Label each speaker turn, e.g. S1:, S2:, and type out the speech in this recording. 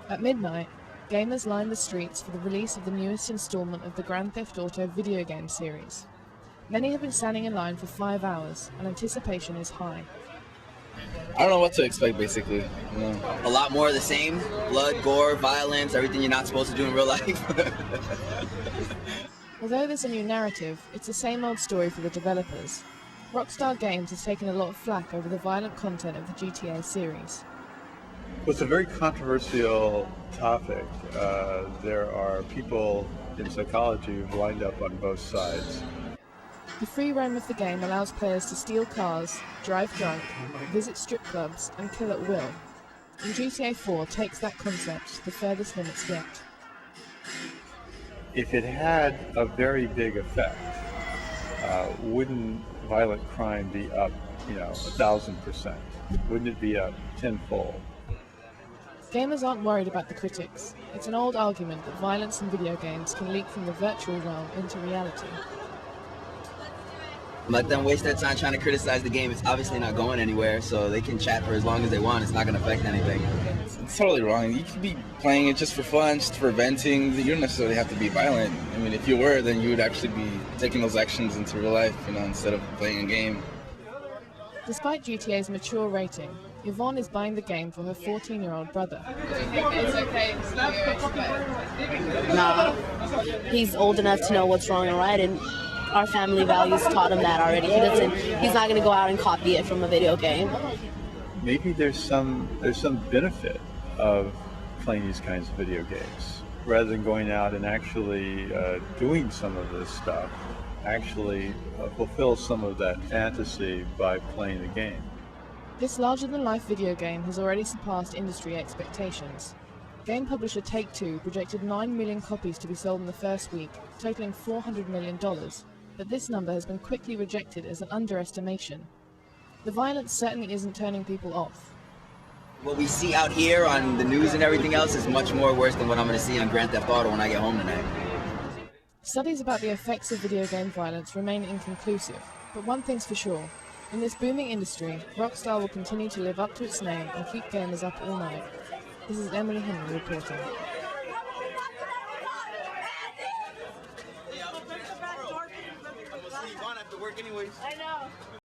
S1: At midnight, gamers line the streets for the release of the newest installment of the Grand Theft Auto video game series. Many have been standing in line for 5 hours, and anticipation is high.
S2: I don't know what to expect, basically.
S3: A lot more of the same. Blood, gore, violence, everything you're not supposed to do in real life.
S1: Although there's a new narrative, it's the same old story for the developers. Rockstar Games has taken a lot of flack over the violent content of the GTA series.
S4: Well, it's a very controversial topic. There are people in psychology who've lined up on both sides.
S1: The free roam of the game allows players to steal cars, drive drunk, visit strip clubs, and kill at will. And GTA 4 takes that concept to the furthest limits yet.
S4: If it had a very big effect, wouldn't violent crime be up, 1,000%? Wouldn't it be up tenfold?
S1: Gamers aren't worried about the critics. It's an old argument that violence in video games can leak from the virtual realm into reality.
S3: Let them waste their time trying to criticize the game. It's obviously not going anywhere, so they can chat for as long as they want. It's not going to affect anything.
S2: It's totally wrong. You could be playing it just for fun, just for venting. You don't necessarily have to be violent. I mean, if you were, then you would actually be taking those actions into real life, instead of playing a game.
S1: Despite GTA's mature rating, Yvonne is buying the game for her 14-year-old brother.
S5: It's okay. Nah, he's old enough to know what's wrong and right, and our family values taught him that already. He's not going to go out and copy it from a video game.
S4: Maybe there's some benefit of playing these kinds of video games rather than going out and actually doing some of this stuff. Actually fulfill some of that fantasy by playing the game.
S1: This larger-than-life video game has already surpassed industry expectations. Game publisher Take-Two projected 9 million copies to be sold in the first week, totaling $400 million, but this number has been quickly rejected as an underestimation. The violence certainly isn't turning people off.
S3: What we see out here on the news and everything else is much more worse than what I'm going to see on Grand Theft Auto when I get home tonight.
S1: Studies about the effects of video game violence remain inconclusive, but one thing's for sure. In this booming industry, Rockstar will continue to live up to its name and keep gamers up all night. This is Emily Henry reporting.
S3: I know.